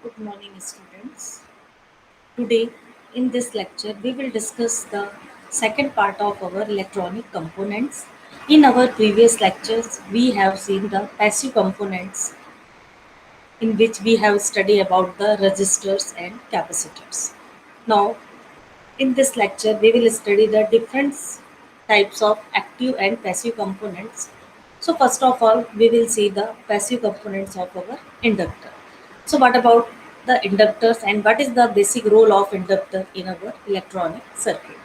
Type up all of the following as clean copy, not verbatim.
Good morning, students. Today, in this lecture, we will discuss the second part of our electronic components. In our previous lectures, we have seen the passive components, in which we have studied about the resistors and capacitors. Now, in this lecture, we will study the different types of active and passive components. So, first of all, we will see the passive components of our inductor. So, what about the inductors and what is the basic role of inductor in our electronic circuit?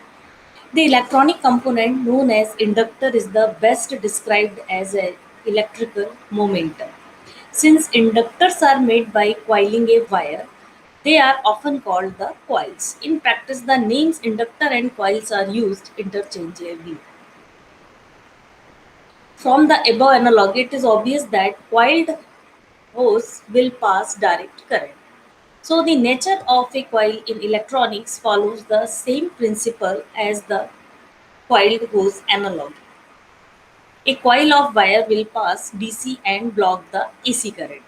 The electronic component known as inductor is the best described as an electrical momentum. Since inductors are made by coiling a wire, they are often called the coils. In practice, the names inductor and coils are used interchangeably. From the above analog, it is obvious that coiled hose will pass direct current. So, the nature of a coil in electronics follows the same principle as the coiled hose analog. A coil of wire will pass DC and block the AC current.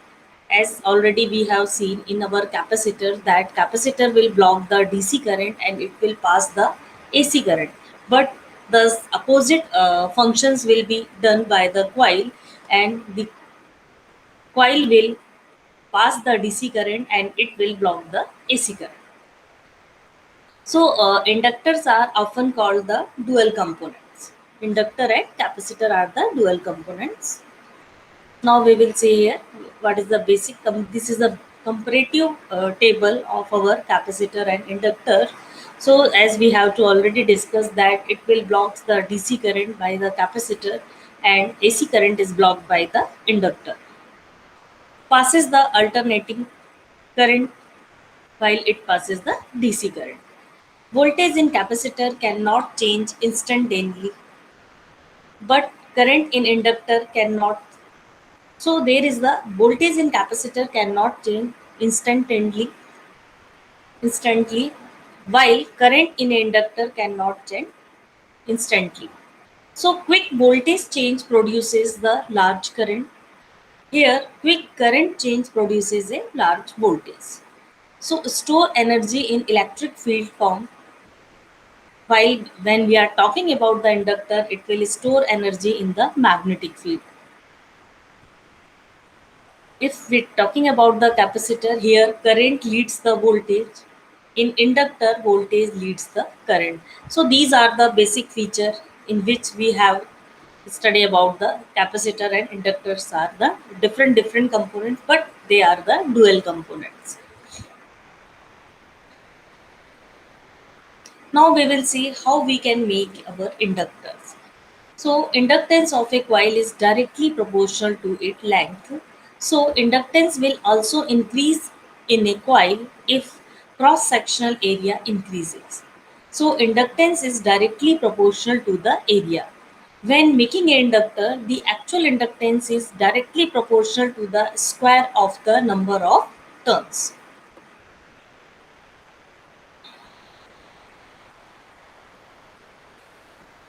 As already we have seen in our capacitor, that capacitor will block the DC current and it will pass the AC current. But the opposite functions will be done by the coil, and the coil will pass the DC current and it will block the AC current. So, inductors are often called the dual components. Inductor and capacitor are the dual components. Now we will see here what is the basic. This is a comparative table of our capacitor and inductor. So, as we have to already discuss that it will block the DC current by the capacitor and AC current is blocked by the inductor. Passes the alternating current while it passes the DC current. Voltage in capacitor cannot change instantaneously, but current in inductor cannot. So there is the voltage in capacitor cannot change instantly, while current in inductor cannot change instantly. So quick voltage change produces the large current. Here, quick current change produces a large voltage. So store energy in electric field form. While when we are talking about the inductor, it will store energy in the magnetic field. If we're talking about the capacitor, here current leads the voltage. In inductor, voltage leads the current. So these are the basic feature in which we have study about the capacitor and inductors are the different components, but they are the dual components. Now we will see how we can make our inductors. So inductance of a coil is directly proportional to its length. So inductance will also increase in a coil if cross-sectional area increases. So inductance is directly proportional to the area. When making an inductor, the actual inductance is directly proportional to the square of the number of turns.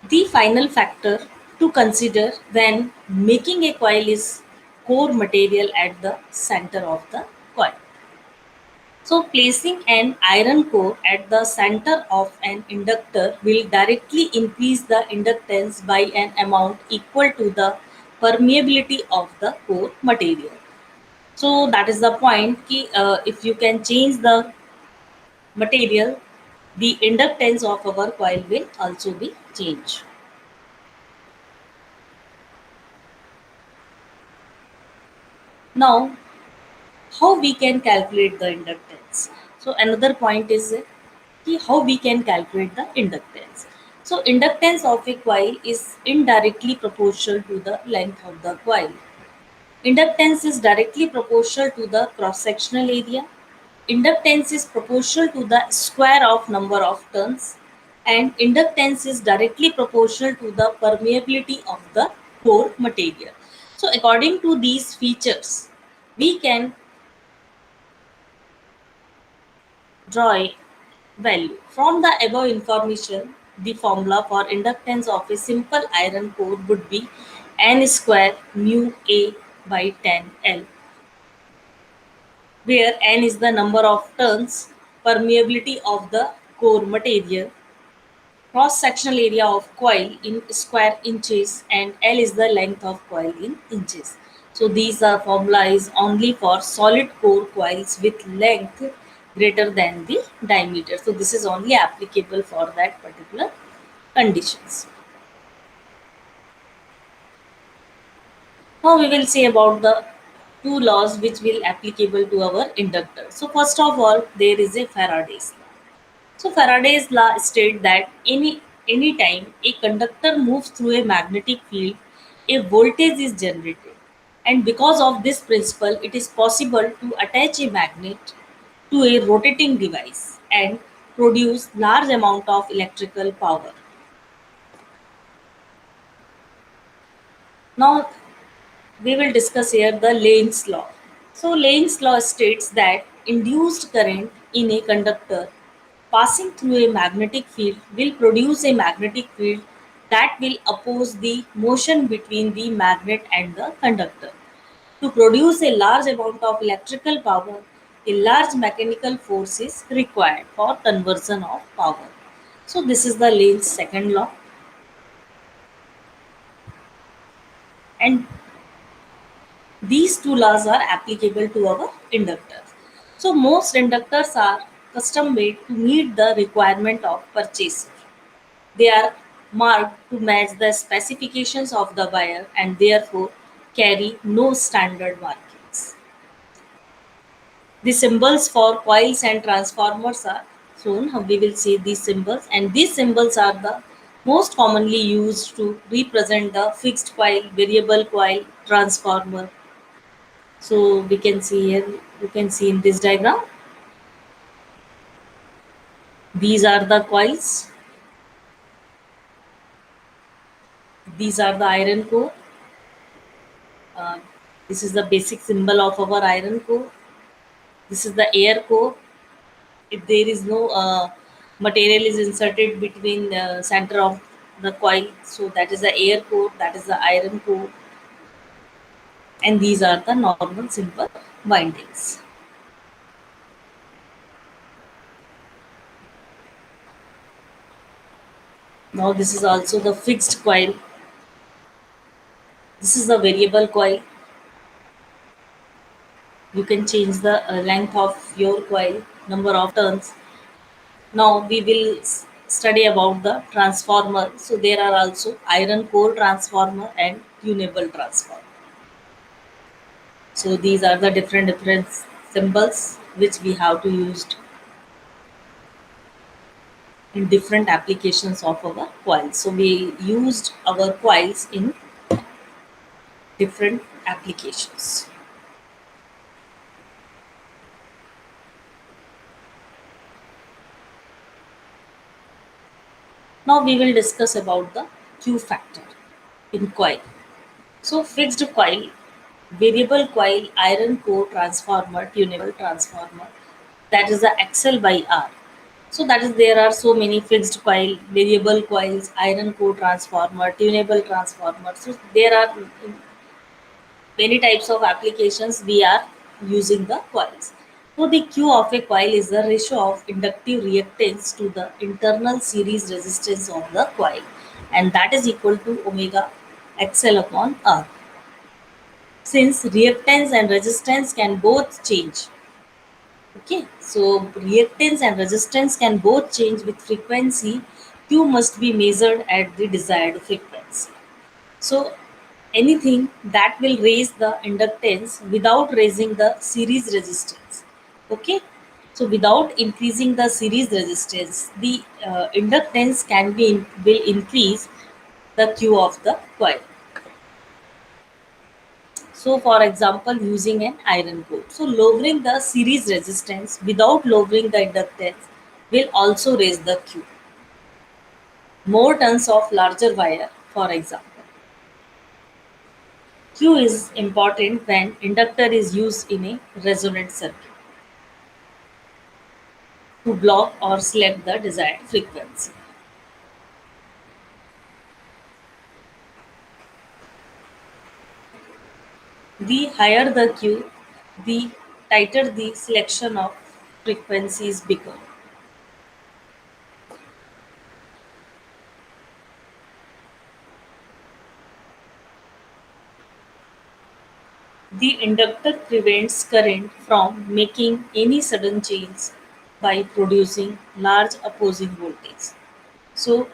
The final factor to consider when making a coil is core material at the center of the coil. So, placing an iron core at the center of an inductor will directly increase the inductance by an amount equal to the permeability of the core material. So, that is the point ki, if you can change the material, the inductance of our coil will also be changed. Now, how we can calculate the inductance? So another point is how we can calculate the inductance. So inductance of a coil is indirectly proportional to the length of the coil. Inductance is directly proportional to the cross sectional area. Inductance is proportional to the square of number of turns, and inductance is directly proportional to the permeability of the core material. So according to these features, we can draw a value. From the above information, the formula for inductance of a simple iron core would be n square mu A by 10 L. where n is the number of turns, permeability of the core material, cross sectional area of coil in square inches, and L is the length of coil in inches. So these are formula is only for solid core coils with length greater than the diameter. So this is only applicable for that particular conditions. Now we will see about the two laws which will applicable to our inductor. So first of all, there is a Faraday's law. So Faraday's law states that any time a conductor moves through a magnetic field, a voltage is generated. And because of this principle, it is possible to attach a magnet to a rotating device and produce large amount of electrical power. Now we will discuss here the Lane's law. So Lane's law states that induced current in a conductor passing through a magnetic field will produce a magnetic field that will oppose the motion between the magnet and the conductor. To produce a large amount of electrical power, a large mechanical force is required for conversion of power. So this is the Lane's second law, and these two laws are applicable to our inductors. So most inductors are custom made to meet the requirement of purchaser. They are marked to match the specifications of the buyer and therefore carry no standard markings. The symbols for coils and transformers are shown. We will see these symbols, and these symbols are the most commonly used to represent the fixed coil, variable coil, transformer. So we can see here, you can see in this diagram, these are the coils, these are the iron core. Uh, this is the basic symbol of our iron core. This is the air core. If there is no material is inserted between the center of the coil, so that is the air core, that is the iron core, and these are the normal simple windings. Now this is also the fixed coil. This is the variable coil. You can change the length of your coil, number of turns. Now we will study about the transformer. So there are also iron core transformer and tunable transformer. So these are the different symbols which we have to use in different applications of our coils. So we used our coils in different applications. Now we will discuss about the Q factor in coil. So fixed coil, variable coil, iron core transformer, tunable transformer, that is the XL by R. So that is there are so many fixed coil, variable coils, iron core transformer, tunable transformer. So there are many types of applications we are using the coils. So the Q of a coil is the ratio of inductive reactance to the internal series resistance of the coil, and that is equal to omega XL upon R. Since reactance and resistance can both change, okay, so reactance and resistance can both change with frequency, Q must be measured at the desired frequency. So anything that will raise the inductance without raising the series resistance, okay, so without increasing the series resistance, the inductance can be will increase the Q of the coil. So, for example, using an iron core. So, lowering the series resistance without lowering the inductance will also raise the Q. More turns of larger wire, for example. Q is important when inductor is used in a resonant circuit to block or select the desired frequency. The higher the Q, the tighter the selection of frequencies become. The inductor prevents current from making any sudden change by producing large opposing voltage. So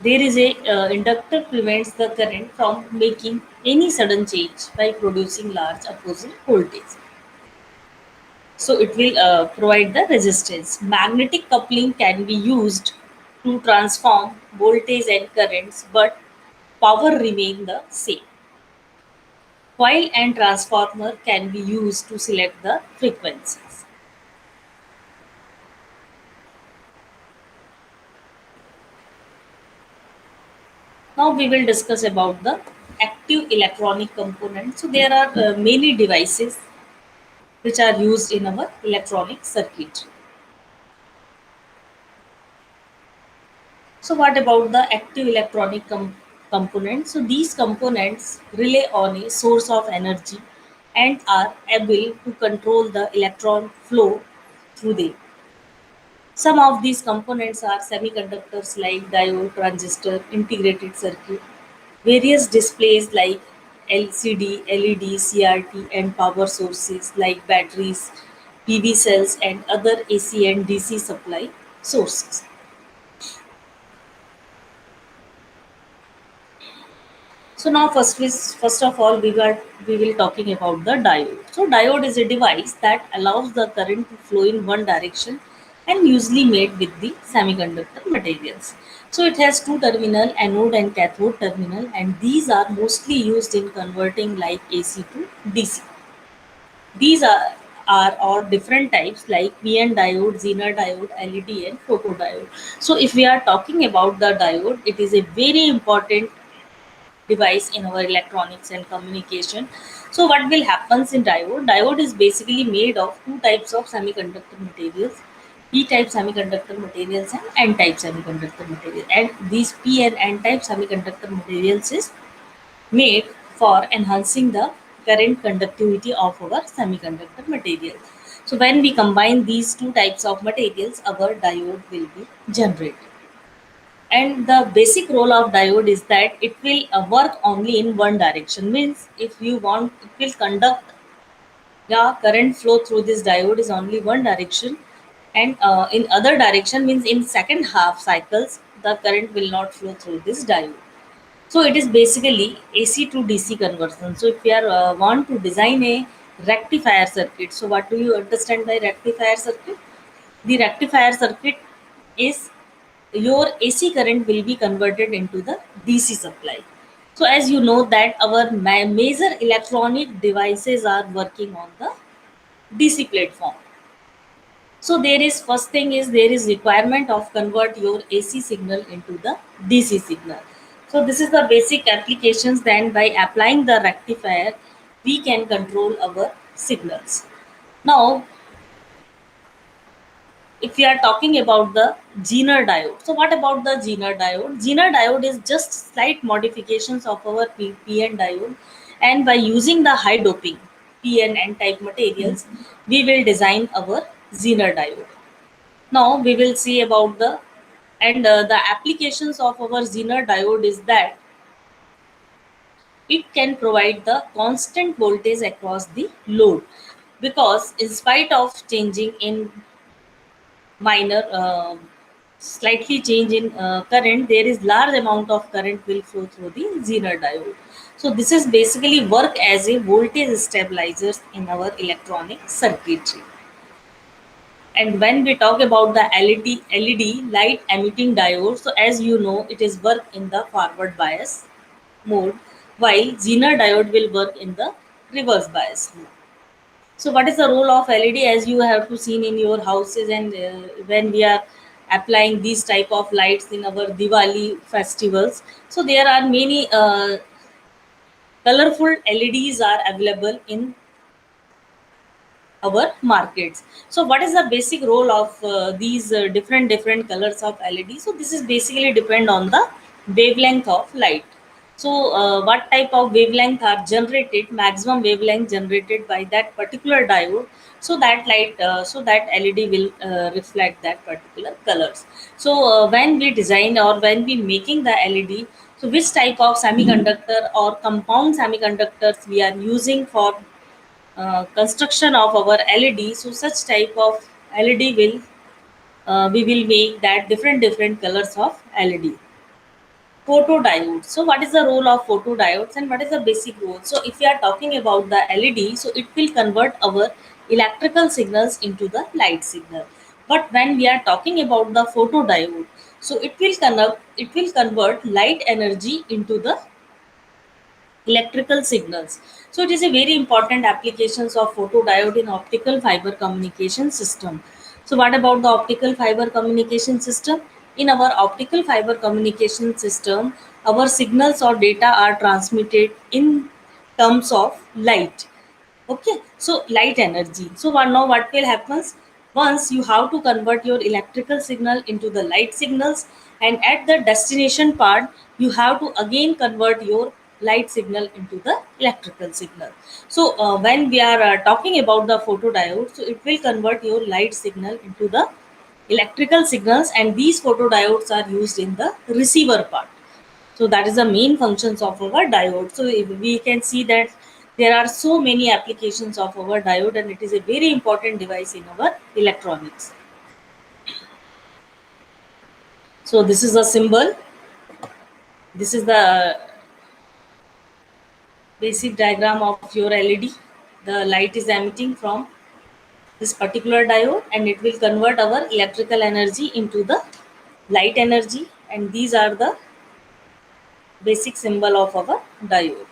there is a inductor prevents the current from making any sudden change by producing large opposing voltage. So it will provide the resistance. Magnetic coupling can be used to transform voltage and currents, but power remain the same. Coil and transformer can be used to select the frequencies. Now we will discuss about the active electronic components. So there are many devices which are used in our electronic circuitry. So what about the active electronic components? So these components rely on a source of energy and are able to control the electron flow through them. Some of these components are semiconductors like diode, transistor, integrated circuit, various displays like LCD, LED, CRT, and power sources like batteries, PV cells, and other AC and DC supply sources. So now first of all we will talking about the diode. So diode is a device that allows the current to flow in one direction and usually made with the semiconductor materials. So it has two terminal, anode and cathode terminal, and these are mostly used in converting like AC to DC. These are all different types like PN diode, Zener diode, LED and photodiode. So if we are talking about the diode, it is a very important device in our electronics and communication. So what will happens in diode? Diode is basically made of two types of semiconductor materials, P-type semiconductor materials and N-type semiconductor materials. And these P and N-type semiconductor materials is made for enhancing the current conductivity of our semiconductor material. So when we combine these two types of materials, our diode will be generated. And the basic role of diode is that it will work only in one direction. Means if you want, it will conduct the current flow through this diode is only one direction, and in other direction means in second half cycles the current will not flow through this diode. So it is basically AC to DC conversion. So if we are want to design a rectifier circuit, so what do you understand by rectifier circuit? The rectifier circuit is your AC current will be converted into the DC supply. So as you know that our major electronic devices are working on the DC platform. So there is first thing is there is requirement of convert your AC signal into the DC signal. So this is the basic applications. Then by applying the rectifier, we can control our signals. Now if we are talking about the Zener diode, so what about the Zener diode? Zener diode is just slight modifications of our PN diode, and by using the high doping PN and type materials, we will design our Zener diode. Now we will see about the applications of our Zener diode is that it can provide the constant voltage across the load, because in spite of changing in minor slightly change in current, there is large amount of current will flow through the Zener diode. So this is basically work as a voltage stabilizers in our electronic circuitry. And when we talk about the LED light emitting diode, so as you know, it is work in the forward bias mode, while Zener diode will work in the reverse bias mode. So, what is the role of LED? As you have to seen in your houses, and when we are applying these type of lights in our Diwali festivals, so there are many colorful LEDs are available in our markets. So, what is the basic role of these different colors of LED? So, this is basically depend on the wavelength of light. So what type of wavelength are generated, maximum wavelength generated by that particular diode, so that light, so that led will reflect that particular colors. So when we design or when we making the led, so which type of semiconductor or compound semiconductors we are using for construction of our led, so such type of led will we will make that different colors of led. Photodiodes. So, what is the role of photodiodes and what is the basic role? So, if we are talking about the LED, so it will convert our electrical signals into the light signal. But when we are talking about the photodiode, so it will convert light energy into the electrical signals. So it is a very important applications of photodiode in optical fiber communication system. So what about the optical fiber communication system? In our optical fiber communication system, our signals or data are transmitted in terms of light. Okay, so light energy. So one now what will happens, once you have to convert your electrical signal into the light signals, and at the destination part you have to again convert your light signal into the electrical signal. So when we are talking about the photodiode, so it will convert your light signal into the electrical signals, and these photodiodes are used in the receiver part. So that is the main functions of our diode. So if we can see that there are so many applications of our diode, and it is a very important device in our electronics. So this is a symbol. This is the basic diagram of your LED. The light is emitting from this particular diode, and it will convert our electrical energy into the light energy, and these are the basic symbol of our diode.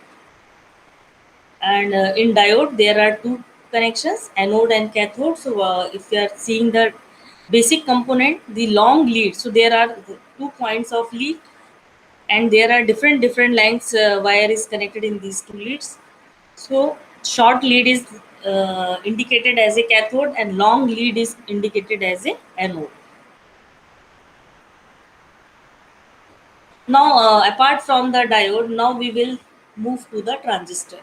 And in diode there are two connections, anode and cathode. So if you are seeing the basic component, the long lead, so there are two points of lead, and there are different lengths wire is connected in these two leads. So short lead is indicated as a cathode, and long lead is indicated as a anode. Now, apart from the diode, now we will move to the transistor.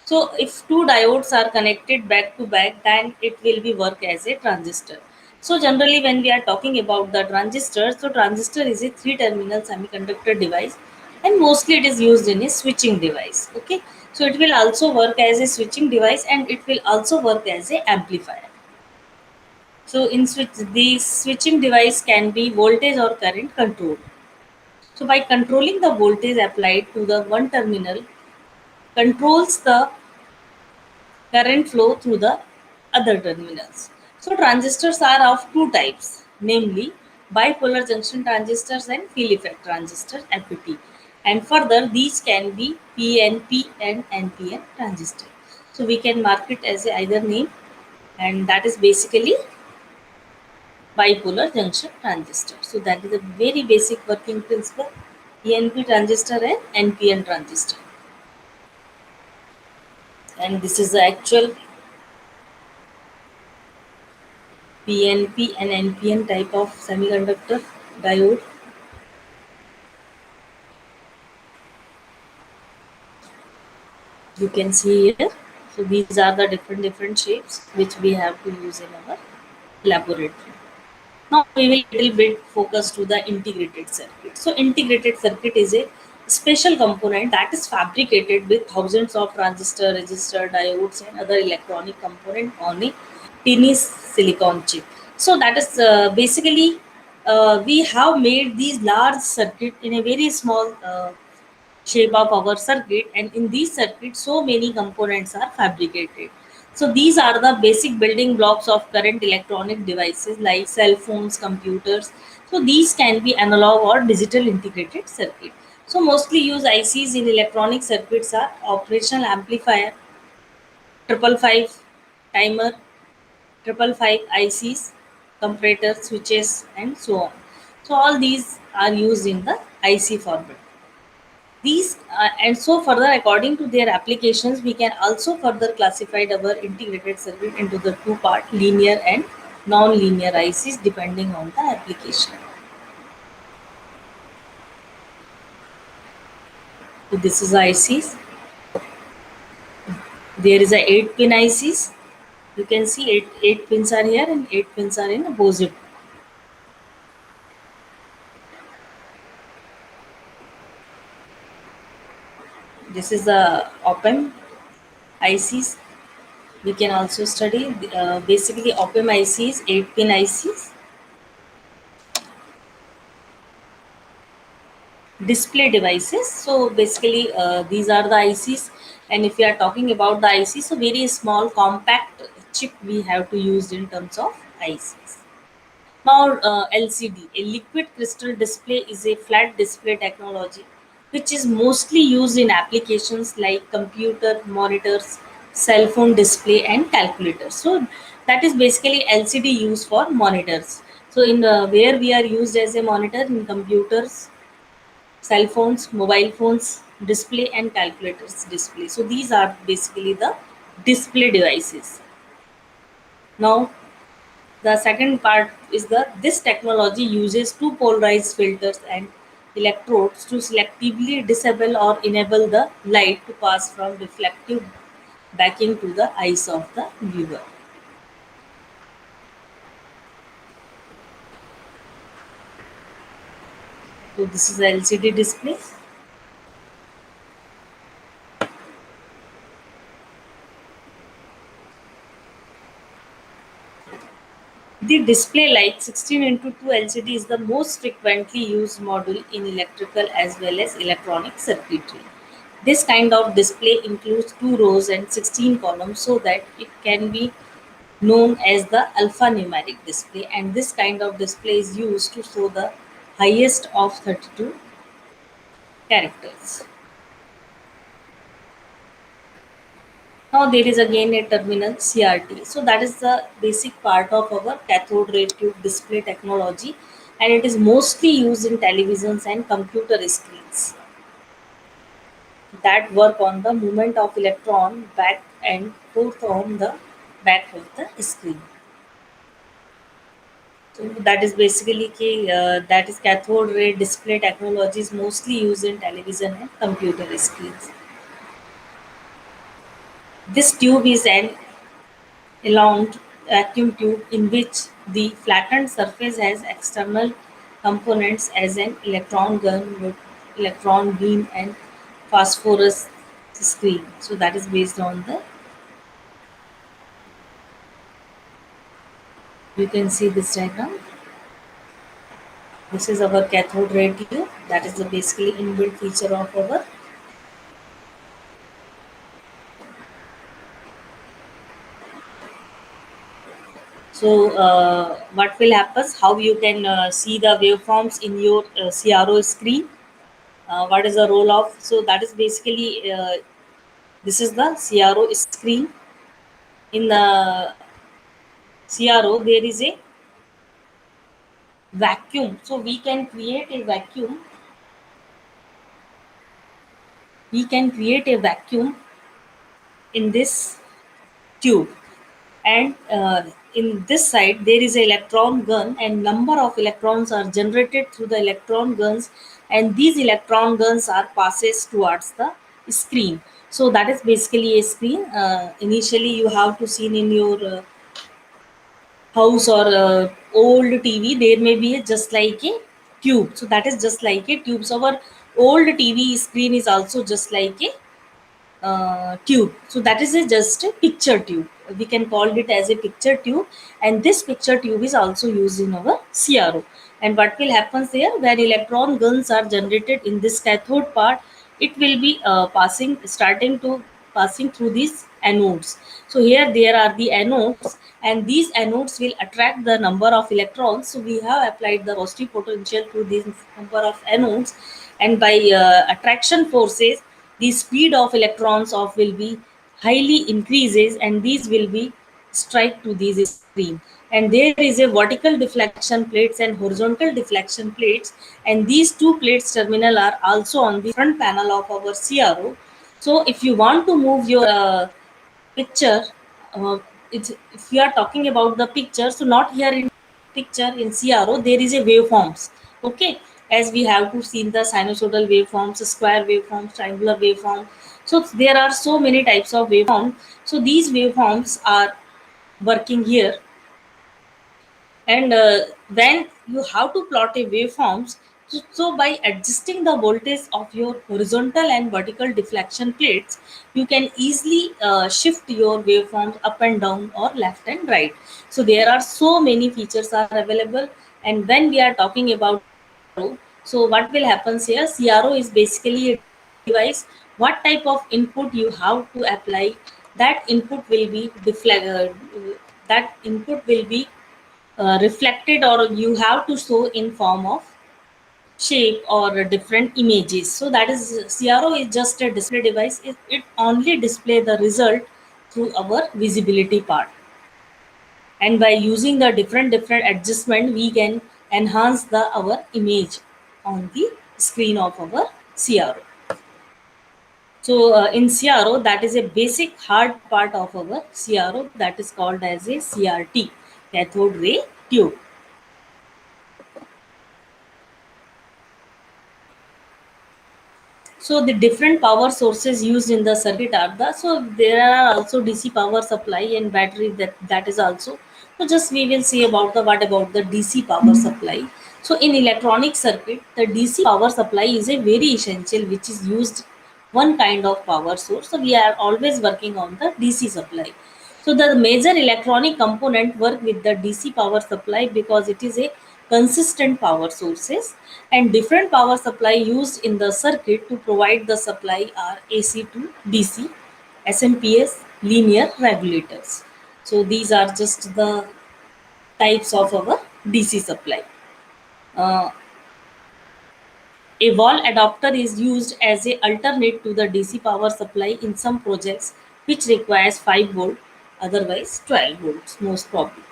So, if two diodes are connected back to back, then it will be work as a transistor. So, generally, when we are talking about the transistor, so transistor is a three-terminal semiconductor device, and mostly it is used in a switching device. Okay, so it will also work as a switching device, and it will also work as a amplifier. So, in switch, the switching device can be voltage or current controlled. So by controlling the voltage applied to the one terminal, controls the current flow through the other terminals. So transistors are of two types, namely bipolar junction transistors and field effect transistors (FET). And further, these can be PNP and NPN transistor. So we can mark it as either name, and that is basically bipolar junction transistor. So that is a very basic working principle. PNP transistor and NPN transistor. And this is the actual PNP and NPN type of semiconductor diode. You can see here. So these are the different shapes which we have to use in our laboratory. Now we will little bit focus to the integrated circuit. So integrated circuit is a special component that is fabricated with thousands of transistor, resistor, diodes, and other electronic component on a tiny silicon chip. So that is basically we have made these large circuit in a very small shape of our circuit, and in these circuits so many components are fabricated. So these are the basic building blocks of current electronic devices like cell phones, computers. So these can be analog or digital integrated circuit. So mostly used ICs in electronic circuits are operational amplifier, 555 timer, 555 ICs, comparator switches, and so on. So all these are used in the IC format. These and so further, according to their applications, we can also further classify our integrated circuit into the two part, linear and non-linear ICs, depending on the application. So this is ICs. There is a 8-pin ICs. You can see eight pins are here and 8 pins are in opposite. This is the op-amp ICs. We can also study basically op-amp ICs, 8-pin ICs. Display devices. So basically, these are the ICs. And if we are talking about the IC, so very small compact chip we have to use in terms of ICs. Now, LCD, a liquid crystal display, is a flat display technology which is mostly used in applications like computer monitors, cell phone display, and calculators. So, that is basically LCD used for monitors. So, in where we are used as a monitor in computers, cell phones, mobile phones, display, and calculators display. So, these are basically the display devices. Now, the second part is this technology uses two polarized filters and electrodes to selectively disable or enable the light to pass from reflective backing to the eyes of the viewer. So this is the LCD display. The display light 16 into 2 LCD is the most frequently used module in electrical as well as electronic circuitry. This kind of display includes 2 rows and 16 columns so that it can be known as the alphanumeric display, and this kind of display is used to show the highest of 32 characters. Now there is again a terminal CRT. So that is the basic part of our cathode ray tube display technology, and it is mostly used in televisions and computer screens that work on the movement of electron back and forth on the back of the screen. So that is basically that is cathode ray display technology is mostly used in television and computer screens. This tube is an elonged vacuum tube in which the flattened surface has external components as an electron gun with electron beam and phosphorus screen. So that is based on the, you can see this diagram. This is our cathode ray tube. That is the basically inbuilt feature of our. So, what will happen? How you can see the waveforms in your CRO screen? What is the role of? So that is basically this is the CRO screen. In the CRO, there is a vacuum. So we can create a vacuum. We can create a vacuum in this tube, and in this side there is an electron gun, and number of electrons are generated through the electron guns, and these electron guns are passes towards the screen. So that is basically a screen. Initially you have to see in your house or old TV, there may be just like a tube. So that is just like a tube. So our old TV screen is also just like a tube. So that is just a picture tube. We can call it as a picture tube, and this picture tube is also used in our CRO. And what will happen there, where electron guns are generated in this cathode part, it will be passing through these anodes. So here there are the anodes, and these anodes will attract the number of electrons. So we have applied the positive potential to this number of anodes, and by attraction forces, the speed of electrons of will be highly increases, and these will be strike to these screen. And there is a vertical deflection plates and horizontal deflection plates, and these two plates terminal are also on the front panel of our CRO. So if you want to move your picture, uh, if you are talking about the picture, so not here in picture in CRO there is a waveforms. Okay, as we have to see the sinusoidal waveforms, square waveforms, triangular waveform. So there are so many types of waveform. So these waveforms are working here, and when you have to plot a waveforms, so by adjusting the voltage of your horizontal and vertical deflection plates, you can easily shift your waveforms up and down or left and right. So there are so many features are available. And when we are talking about CRO, so what will happen here? CRO is basically a device. What type of input you have to apply, that input will be that input will be reflected, or you have to show in form of shape or different images. So that is, CRO is just a display device. It only display the result through our visibility part, and by using the different adjustment, we can enhance the our image on the screen of our CRO. So in CRO, that is a basic hard part of our CRO, that is called as a CRT, cathode ray tube. So the different power sources used in the circuit are the, so there are also DC power supply and battery, that is also. So just we will see about the, what about the DC power supply. So in electronic circuit, the DC power supply is a very essential, which is used one kind of power source. So we are always working on the DC supply. So the major electronic component work with the DC power supply because it is a consistent power sources, and different power supply used in the circuit to provide the supply are AC to DC, SMPS, linear regulators. So these are just the types of our DC supply. Uh, a wall adapter is used as a alternate to the DC power supply in some projects which requires 5 volt, otherwise 12 volts most probably.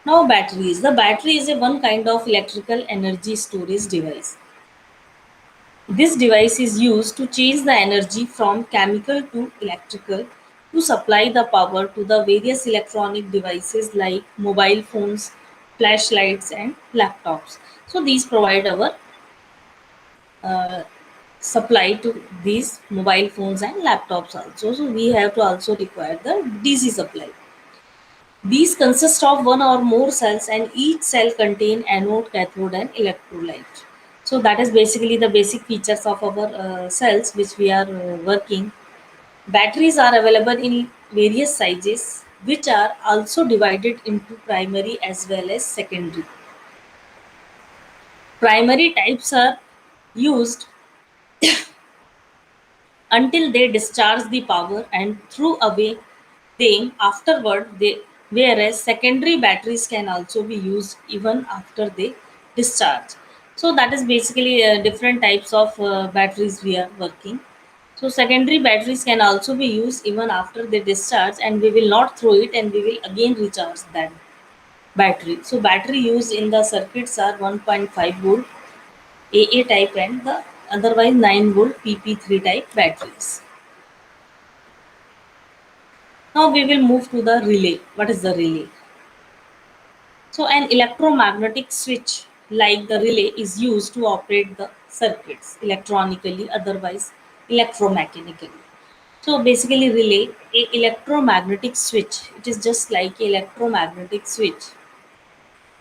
Now batteries. The battery is a one kind of electrical energy storage device. This device is used to change the energy from chemical to electrical to supply the power to the various electronic devices like mobile phones, flashlights, and laptops. So these provide our uh, supply to these mobile phones and laptops also. So we have to also require the DC supply. These consist of one or more cells, and each cell contain anode, cathode, and electrolyte. So that is basically the basic features of our cells which we are working. Batteries are available in various sizes, which are also divided into primary as well as secondary. Primary types are used until they discharge the power and throw away them afterward. Whereas secondary batteries can also be used even after they discharge. So that is basically different types of batteries we are working. So secondary batteries can also be used even after they discharge, and we will not throw it, and we will again recharge that battery. So battery used in the circuits are 1.5 volt AA type and the otherwise 9 volt PP3 type batteries. Now we will move to the relay. What is the relay? So an electromagnetic switch like the relay is used to operate the circuits electronically, otherwise electromechanically. So basically relay, a electromagnetic switch. It is just like electromagnetic switch,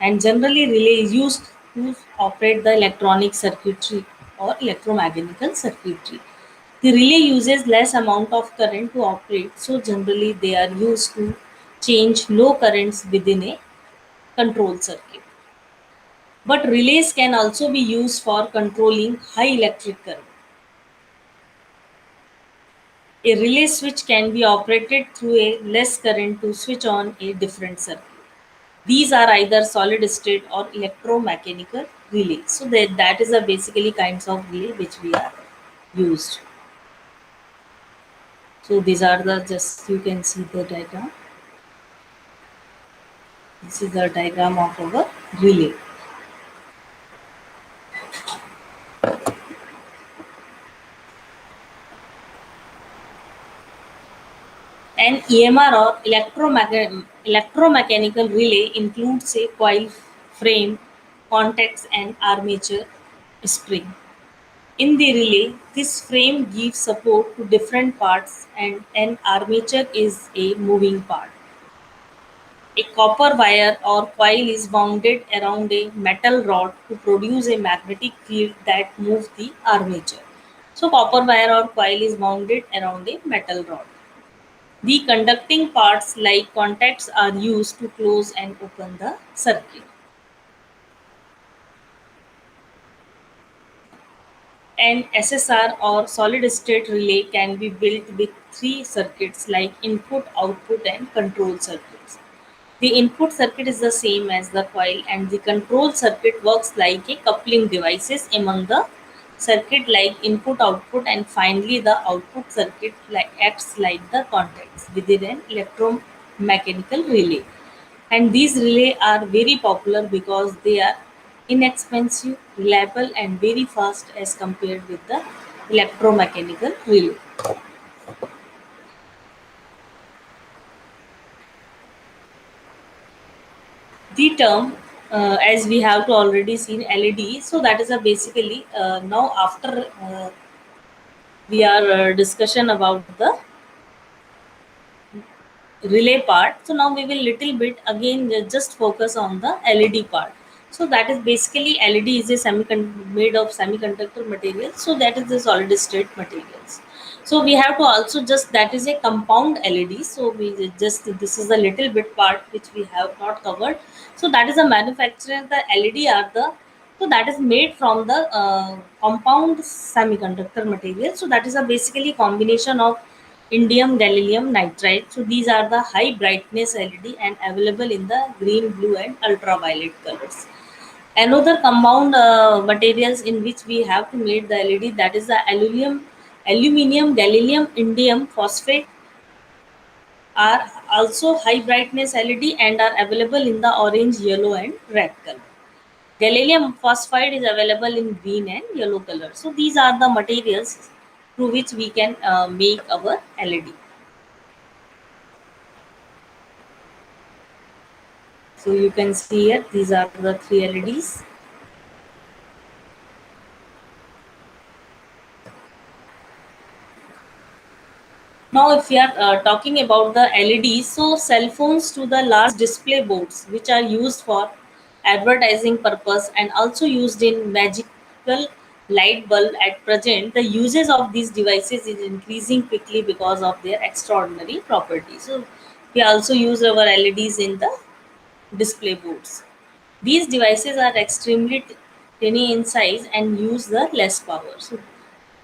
and generally relay is used to operate the electronic circuitry or electromechanical circuitry. The relay uses less amount of current to operate, so generally they are used to change low currents within a control circuit. But relays can also be used for controlling high electric current. A relay switch can be operated through a less current to switch on a different circuit. These are either solid state or electromechanical relays. So that is a basically kinds of relay which we are used. So these are the, just you can see the diagram. This is the diagram of our relay. An EMR or electromechanical relay includes a coil, frame, contacts, and armature spring. In the relay, this frame gives support to different parts, and an armature is a moving part. A copper wire or coil is wounded around a metal rod to produce a magnetic field that moves the armature. So, copper wire or coil is wounded around a metal rod. The conducting parts like contacts are used to close and open the circuit. An SSR or solid state relay can be built with three circuits like input, output, and control circuits. The input circuit is the same as the coil, and the control circuit works like a coupling devices among the circuit like input output, and finally the output circuit acts like the contacts within an electromechanical relay. And these relay are very popular because they are inexpensive, reliable, and very fast as compared with the electromechanical relay. The term, as we have to already seen LED, so that is a basically now after we are discussion about the relay part. So now we will little bit again just focus on the LED part. So that is basically LED is a made of semiconductor material. So that is the solid state materials. So we have to also just that is a compound LED. So we just this is a little bit part which we have not covered. So that is a manufacturer the LED are the so that is made from the compound semiconductor material. So that is a basically combination of indium gallium nitride. So these are the high brightness LED and available in the green, blue, and ultraviolet colors. Another compound materials in which we have to make the LED that is the aluminium, gallium, indium phosphate are also high brightness LED and are available in the orange, yellow, and red color. Gallium phosphide is available in green and yellow color. So these are the materials through which we can make our LED. So you can see here, these are the three LEDs. Now, if we are talking about the LEDs, so cell phones to the large display boards, which are used for advertising purpose and also used in magical light bulb at present, the uses of these devices is increasing quickly because of their extraordinary properties. So we also use our LEDs in the display boards. These devices are extremely tiny in size and use the less power. So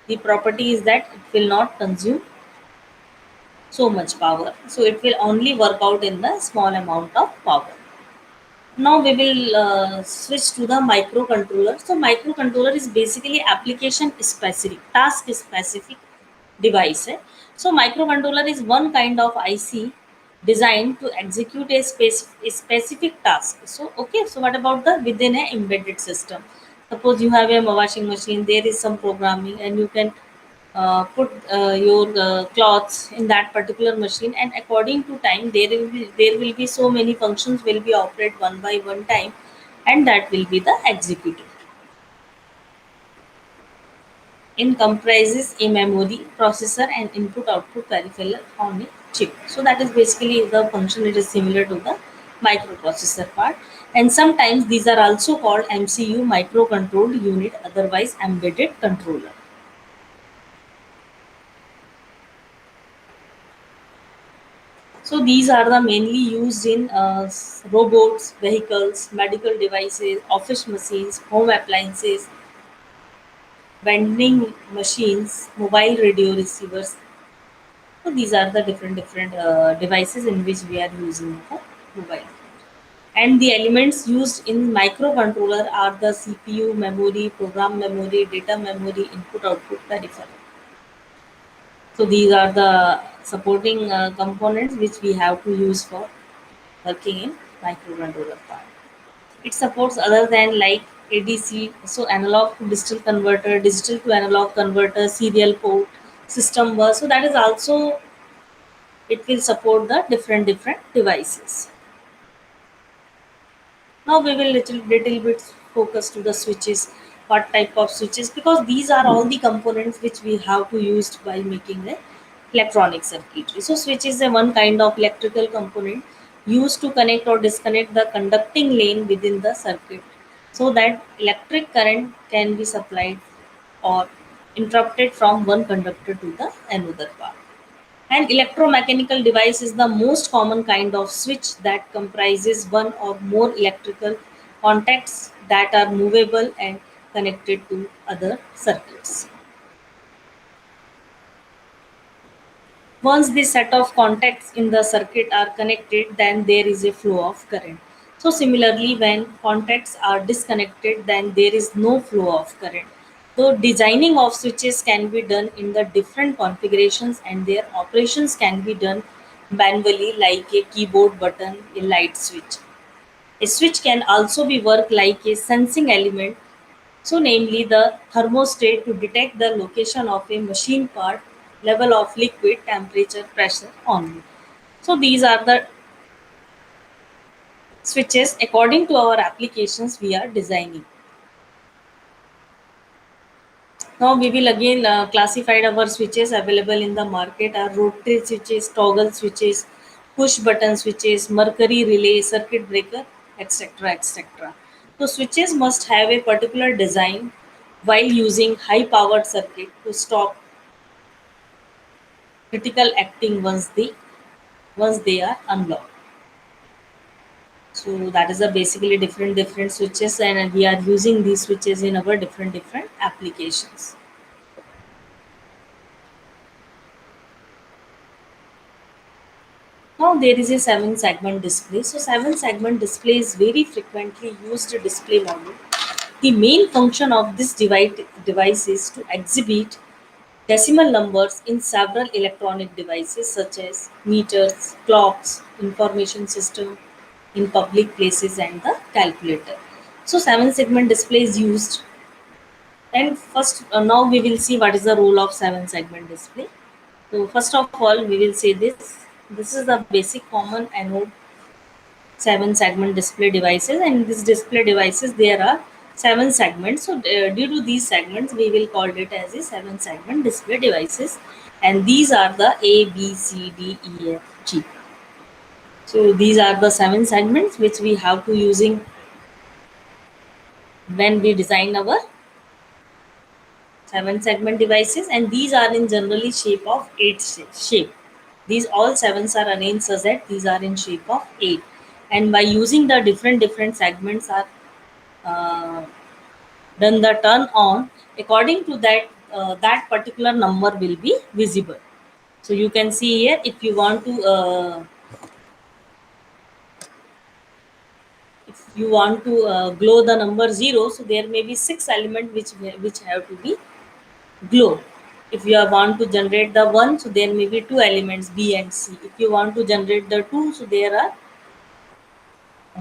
the property is that it will not consume so much power. So it will only work out in the small amount of power. Now we will switch to the microcontroller. So microcontroller is basically application specific, task specific device. So microcontroller is one kind of IC designed to execute a specific task. So okay, so what about the within a embedded system? Suppose you have a washing machine, there is some programming, and you can put your clothes in that particular machine, and according to time there will be so many functions will be operate one by one time, and that will be the executed. It comprises a memory, processor, and input output peripheral on a chip. So that is basically the function. It is similar to the microprocessor part. And sometimes these are also called MCU, microcontrolled unit, otherwise embedded controller. So these are the mainly used in robots, vehicles, medical devices, office machines, home appliances, vending machines, mobile radio receivers. So these are the different devices in which we are using the mobile. And the elements used in microcontroller are the CPU, memory, program memory, data memory, input output peripheral. So these are the supporting components which we have to use for working in microcontroller part. It supports other than like ADC, so analog to digital converter, digital to analog converter, serial port, system bus. So that is also it will support the different devices. Now we will little bit focus to the switches, what type of switches, because these are all the components which we have to use by making the electronic circuitry. So switch is a one kind of electrical component used to connect or disconnect the conducting lane within the circuit so that electric current can be supplied or interrupted from one conductor to the another part. An electromechanical device is the most common kind of switch that comprises one or more electrical contacts that are movable and connected to other circuits. Once the set of contacts in the circuit are connected, then there is a flow of current. So, similarly, when contacts are disconnected, then there is no flow of current. So, designing of switches can be done in the different configurations and their operations can be done manually, like a keyboard button, a light switch. A switch can also be worked like a sensing element, so namely the thermostat to detect the location of a machine part, level of liquid, temperature, pressure only. So these are the switches according to our applications we are designing. Now we will again classify our switches available in the market are rotary switches, toggle switches, push button switches, mercury relay, circuit breaker, etc. etc. So switches must have a particular design while using high powered circuit to stop critical acting once they are unlocked. So that is a basically different switches, and we are using these switches in our different applications. Now there is a 7 segment display. So 7 segment display is very frequently used display model. The main function of this device is to exhibit decimal numbers in several electronic devices such as meters, clocks, information system in public places and the calculator. So 7 segment display is used, and first now we will see what is the role of 7 segment display. So first of all we will say this is the basic common anode 7 segment display devices, and these display devices there are 7 segments. So due to these segments we will call it as a 7 segment display devices, and these are the A B C D E F G. So these are the 7 segments which we have to using when we design our 7 segment devices, and these are in generally shape of 8 shape. These all sevens are arranged such that these are in shape of 8, and by using the different segments are uh, done the turn on, according to that that particular number will be visible. So you can see here, if you want to glow the number 0, so there may be 6 elements which have to be glow. If you want to generate the 1, so there may be 2 elements B and C. If you want to generate the 2, so there are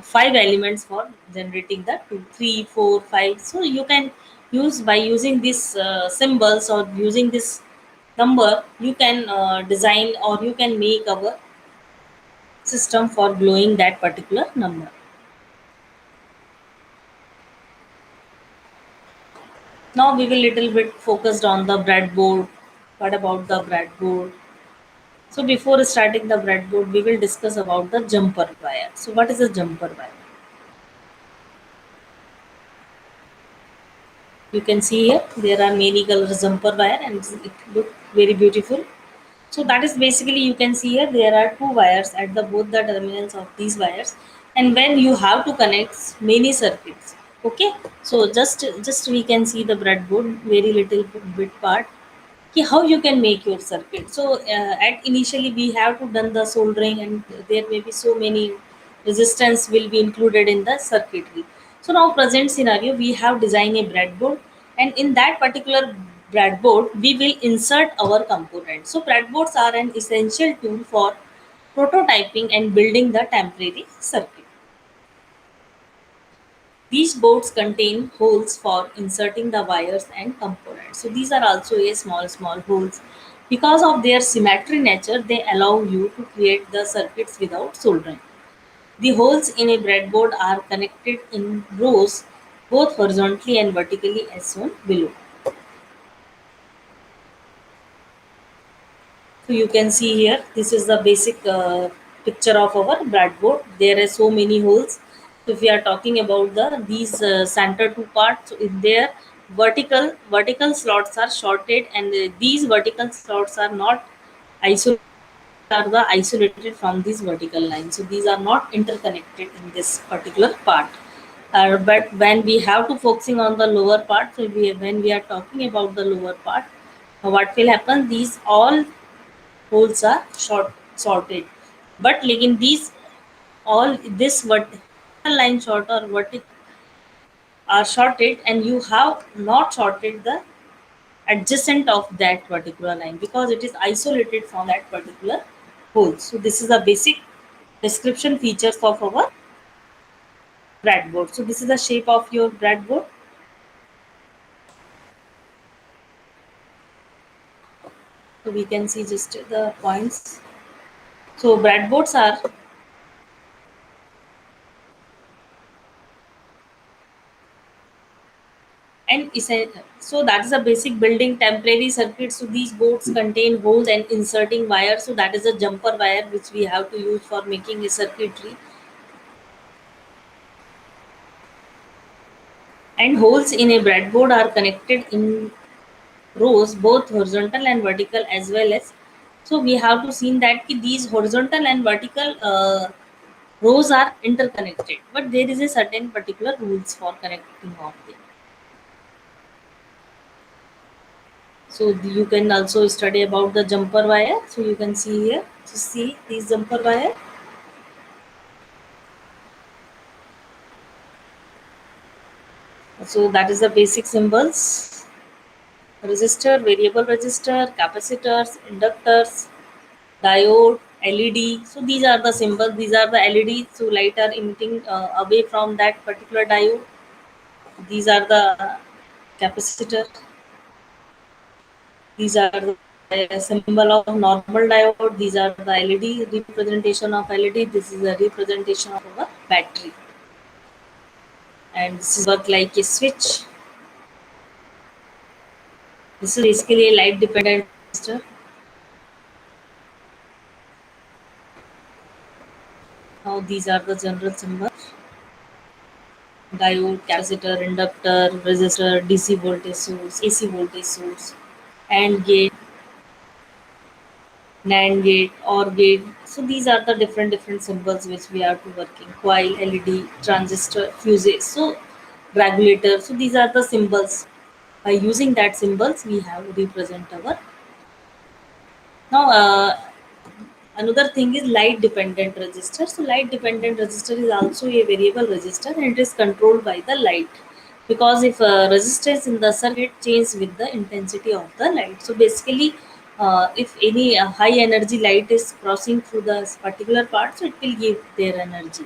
5 elements for generating the 2, 3, 4, 5. So you can use by using these symbols or using this number, you can design or you can make our system for glowing that particular number. Now we will little bit focused on the breadboard. What about the breadboard? So before starting the breadboard, we will discuss about the jumper wire. So what is a jumper wire? You can see here there are many colors jumper wire, and it look very beautiful. So that is basically, you can see here there are 2 wires at the both the terminals of these wires, and when you have to connect many circuits. Okay, so just we can see the breadboard very little bit part. Okay, how you can make your circuit. So at initially we have to done the soldering, and there may be so many resistance will be included in the circuitry. So now present scenario we have designed a breadboard, and in that particular breadboard we will insert our components. So breadboards are an essential tool for prototyping and building the temporary circuit. These boards contain holes for inserting the wires and components. So these are also a small holes Because of their symmetry nature, they allow you to create the circuits without soldering. The holes in a breadboard are connected in rows both horizontally and vertically as shown below. So you can see here, this is the basic picture of our breadboard. There are so many holes. So if we are talking about these center two parts, so in there vertical slots are shorted, and these vertical slots are not isolated, are the isolated from this vertical line. So these are not interconnected in this particular part. But when we have to focusing on the lower part, so when we are talking about the lower part, what will happen? These all holes are sorted, but like in these all this vertical line short or vertical are sorted, and you have not sorted the adjacent of that particular line because it is isolated from that particular hole. So this is the basic description features of our breadboard. So this is the shape of your breadboard. So we can see just the points. So breadboards are, and so that is a basic building temporary circuit. So these boards contain holes and inserting wire. So that is a jumper wire which we have to use for making a circuitry. And holes in a breadboard are connected in rows both horizontal and vertical as well as. So we have to see that these horizontal and vertical rows are interconnected, but there is a certain particular rules for connecting of them. So you can also study about the jumper wire. So you can see here, to see these jumper wire. So that is the basic symbols: resistor, variable resistor, capacitors, inductors, diode, LED. So these are the symbols. These are the LED. So light are emitting away from that particular diode. These are the capacitor. These are the symbol of normal diode. These are the LED representation of LED. This is a representation of our battery, and this is work like a switch. This is basically a light dependent resistor. Now these are the general symbols: diode, capacitor, inductor, resistor, DC voltage source, AC voltage source, AND gate, NAND gate, OR gate. So these are the different symbols which we are to working. Coil, LED, transistor, fuses. So regulator. So these are the symbols. By using that symbols, we have represent our. Now another thing is light dependent resistor. So light dependent resistor is also a variable resistor, and it is controlled by the light, because if resistance in the circuit changes with the intensity of the light. So basically if any high energy light is crossing through the particular part, so it will give their energy.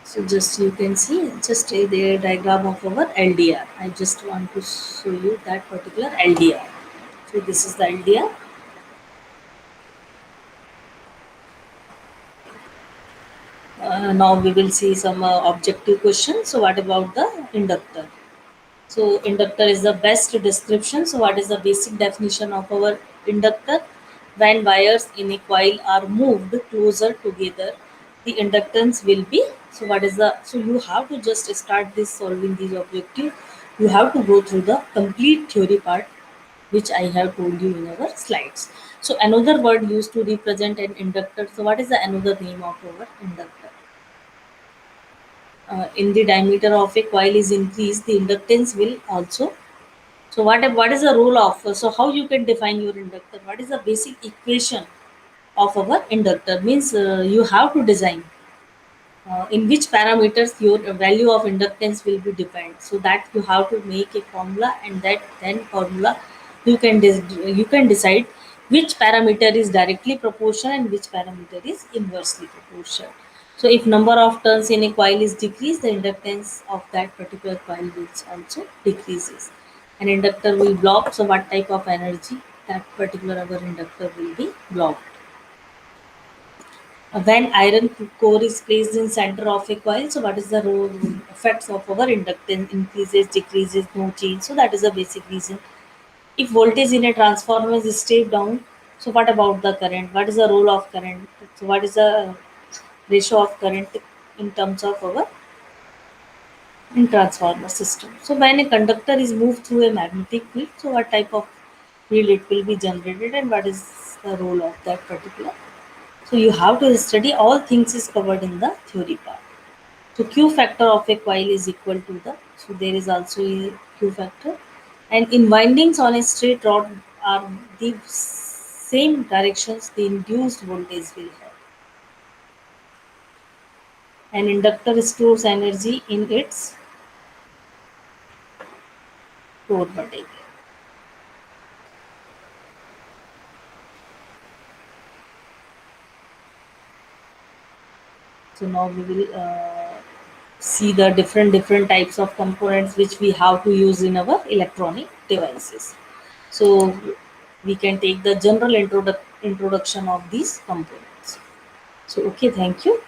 So just you can see just the diagram of our LDR. I just want to show you that particular LDR. So this is the LDR. Now we will see some objective questions. So what about the inductor? So inductor is the best description. So what is the basic definition of our inductor? When wires in a coil are moved closer together, the inductance will be. So what is the? So you have to just start this solving these objective. You have to go through the complete theory part, which I have told you in our slides. So another word used to represent an inductor. So what is the another name of our inductor? In the diameter of a coil is increased, the inductance will also. So what is the role of, so how you can define your inductor? What is the basic equation of our inductor? Means you have to design in which parameters your value of inductance will be defined. So that you have to make a formula, and that then formula you can decide which parameter is directly proportional and which parameter is inversely proportional. So if number of turns in a coil is decreased, the inductance of that particular coil will also decreases. An inductor will block. So what type of energy that particular our inductor will be blocked? When iron core is placed in center of a coil, so what is the role effects of our inductance? Increases, decreases, no change. So that is the basic reason. If voltage in a transformer is stayed down, so what about the current? What is the role of current? So what is the ratio of current in terms of our in transformer system? So when a conductor is moved through a magnetic field, so what type of field it will be generated and what is the role of that particular? So you have to study all things is covered in the theory part. So Q factor of a coil is equal to the, so there is also a Q factor, and in windings on a straight rod are the same directions the induced voltage will have. An inductor stores energy in its core body. So now we will see the different types of components which we have to use in our electronic devices. So we can take the general introduction of these components. So okay, thank you.